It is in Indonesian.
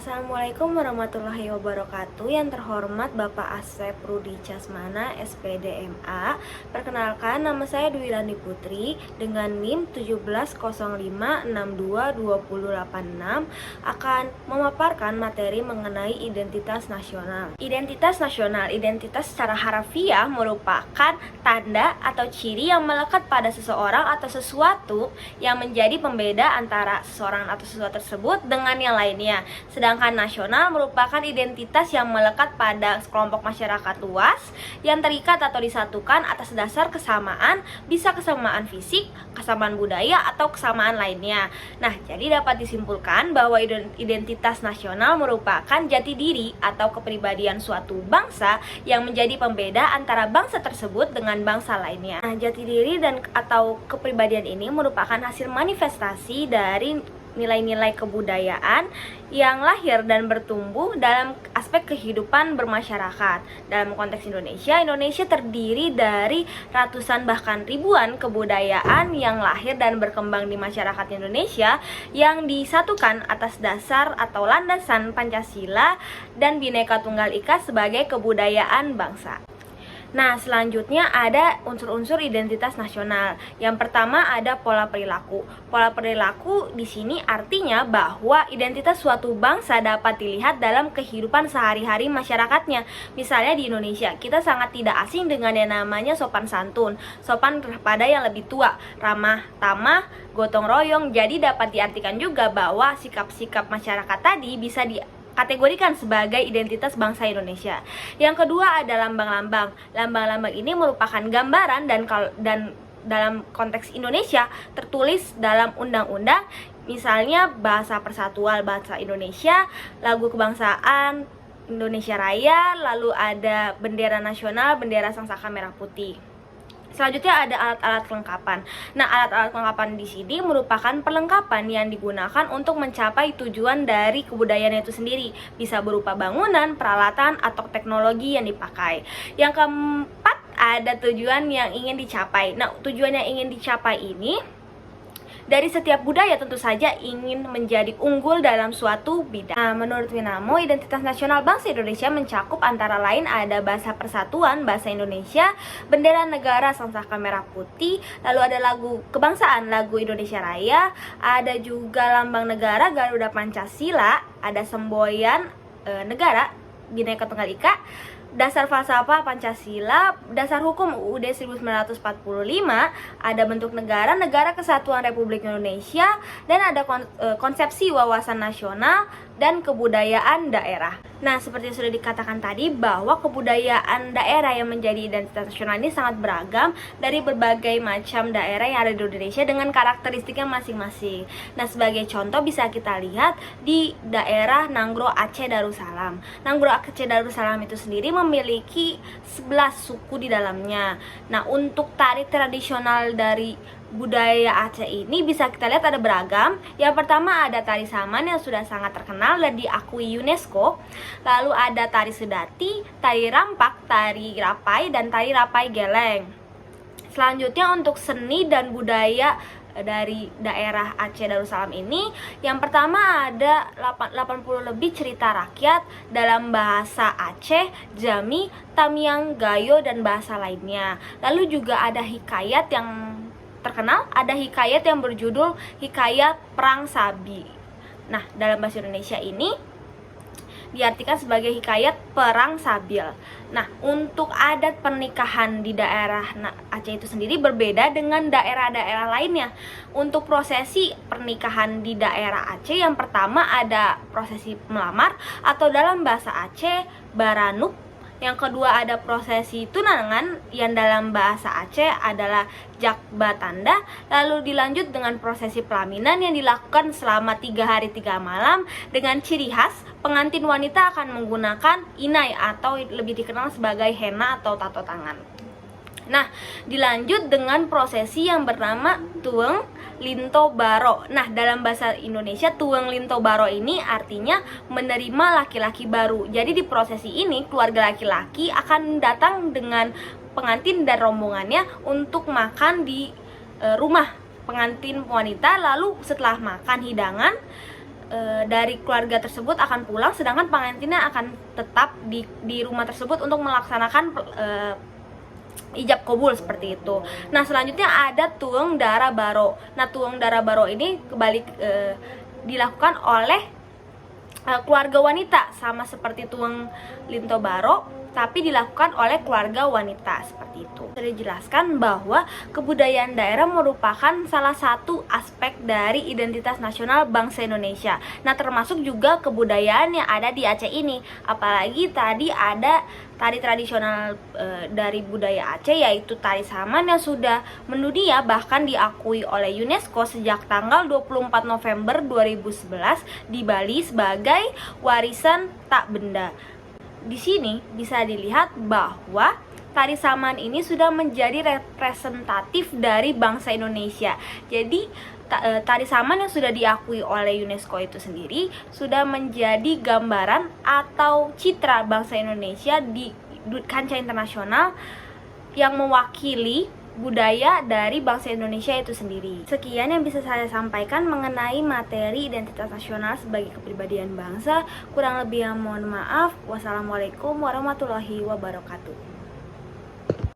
Assalamualaikum warahmatullahi wabarakatuh. Yang terhormat Bapak Asep Rudi Casmana, SPD MA. Perkenalkan, nama saya Dwi Lani Putri dengan NIM 1705622086 akan memaparkan materi mengenai identitas nasional. Identitas nasional, identitas secara harafiah merupakan tanda atau ciri yang melekat pada seseorang atau sesuatu yang menjadi pembeda antara seseorang atau sesuatu tersebut dengan yang lainnya. Sedangkan nasional merupakan identitas yang melekat pada sekelompok masyarakat luas yang terikat atau disatukan atas dasar kesamaan, bisa kesamaan fisik, kesamaan budaya, atau kesamaan lainnya. Nah, jadi dapat disimpulkan bahwa identitas nasional merupakan jati diri atau kepribadian suatu bangsa yang menjadi pembeda antara bangsa tersebut dengan bangsa lainnya. Nah, jati diri dan atau kepribadian ini merupakan hasil manifestasi dari nilai-nilai kebudayaan yang lahir dan bertumbuh dalam aspek kehidupan bermasyarakat. Dalam konteks Indonesia terdiri dari ratusan bahkan ribuan kebudayaan yang lahir dan berkembang di masyarakat Indonesia yang disatukan atas dasar atau landasan Pancasila dan Bhinneka Tunggal Ika sebagai kebudayaan bangsa. Nah, selanjutnya ada unsur-unsur identitas nasional. Yang pertama ada pola perilaku. Pola perilaku di sini artinya bahwa identitas suatu bangsa dapat dilihat dalam kehidupan sehari-hari masyarakatnya. Misalnya di Indonesia, kita sangat tidak asing dengan yang namanya sopan santun, sopan pada yang lebih tua, ramah tamah, gotong royong. Jadi dapat diartikan juga bahwa sikap-sikap masyarakat tadi bisa kategorikan sebagai identitas bangsa Indonesia. Yang kedua ada lambang-lambang. Lambang-lambang ini merupakan gambaran dan dalam konteks Indonesia tertulis dalam undang-undang, misalnya bahasa persatuan bahasa Indonesia, lagu kebangsaan Indonesia Raya, lalu ada bendera nasional, bendera sangsaka merah putih. Selanjutnya ada alat-alat kelengkapan. Nah, alat-alat kelengkapan di sini merupakan perlengkapan yang digunakan untuk mencapai tujuan dari kebudayaan itu sendiri. Bisa berupa bangunan, peralatan, atau teknologi yang dipakai. Yang keempat ada tujuan yang ingin dicapai. Nah, tujuan yang ingin dicapai ini dari setiap budaya tentu saja ingin menjadi unggul dalam suatu bidang. Nah, menurut Winamo, identitas nasional bangsa Indonesia mencakup antara lain ada bahasa persatuan, bahasa Indonesia, bendera negara sangsaka merah putih, lalu ada lagu kebangsaan, lagu Indonesia Raya, ada juga lambang negara Garuda Pancasila, ada semboyan negara Bhinneka Tunggal Ika, dasar falsafah Pancasila, dasar hukum UUD 1945, ada bentuk negara, Negara Kesatuan Republik Indonesia, dan ada konsepsi wawasan nasional dan kebudayaan daerah. Nah, seperti yang sudah dikatakan tadi bahwa kebudayaan daerah yang menjadi identitas nasional ini sangat beragam dari berbagai macam daerah yang ada di Indonesia dengan karakteristiknya masing-masing. Nah, sebagai contoh bisa kita lihat di daerah Nanggro Aceh Darussalam. Nanggro Aceh Darussalam itu sendiri memiliki 11 suku di dalamnya. Nah, untuk tari tradisional dari budaya Aceh ini bisa kita lihat ada beragam. Yang pertama ada tari saman yang sudah sangat terkenal dan diakui UNESCO. Lalu ada tari sedati, tari rampak, tari rapai, dan tari rapai geleng. Selanjutnya untuk seni dan budaya dari daerah Aceh Darussalam ini, yang pertama ada 80 lebih cerita rakyat dalam bahasa Aceh, Jami, Tamiang, Gayo, dan bahasa lainnya. Lalu juga ada hikayat yang terkenal, ada hikayat yang berjudul Hikayat Perang Sabi. Nah, dalam bahasa Indonesia ini diartikan sebagai hikayat perang sabil. Nah, untuk adat pernikahan di daerah Aceh itu sendiri berbeda dengan daerah-daerah lainnya. Untuk prosesi pernikahan di daerah Aceh, yang pertama ada prosesi melamar atau dalam bahasa Aceh baranuk. Yang kedua ada prosesi tunangan yang dalam bahasa Aceh adalah jakbatanda. Lalu dilanjut dengan prosesi pelaminan yang dilakukan selama 3 hari 3 malam dengan ciri khas pengantin wanita akan menggunakan inai atau lebih dikenal sebagai henna atau tato tangan. Nah, dilanjut dengan prosesi yang bernama Tuweng Linto Baro. Nah, dalam bahasa Indonesia Tuweng Linto Baro ini artinya menerima laki-laki baru. Jadi di prosesi ini keluarga laki-laki akan datang dengan pengantin dan rombongannya untuk makan di rumah pengantin wanita. Lalu setelah makan hidangan dari keluarga tersebut akan pulang, sedangkan pengantinnya akan tetap di rumah tersebut untuk melaksanakan ijab kabul seperti itu. Nah, selanjutnya ada tuang dara baro. Nah, tuang dara baro ini kembali dilakukan oleh keluarga wanita, sama seperti tuang linto baro, tapi dilakukan oleh keluarga wanita seperti itu. Sudah dijelaskan bahwa kebudayaan daerah merupakan salah satu aspek dari identitas nasional bangsa Indonesia. Nah, termasuk juga kebudayaan yang ada di Aceh ini. Apalagi tadi ada tari tradisional dari budaya Aceh, yaitu tari saman yang sudah mendunia, bahkan diakui oleh UNESCO sejak tanggal 24 November 2011 di Bali sebagai warisan tak benda. Di sini bisa dilihat bahwa tari saman ini sudah menjadi representatif dari bangsa Indonesia. Jadi tari saman yang sudah diakui oleh UNESCO itu sendiri sudah menjadi gambaran atau citra bangsa Indonesia di kancah internasional yang mewakili budaya dari bangsa Indonesia itu sendiri. Sekian yang bisa saya sampaikan mengenai materi identitas nasional sebagai kepribadian bangsa. Kurang lebih yang mohon maaf. Wassalamualaikum warahmatullahi wabarakatuh.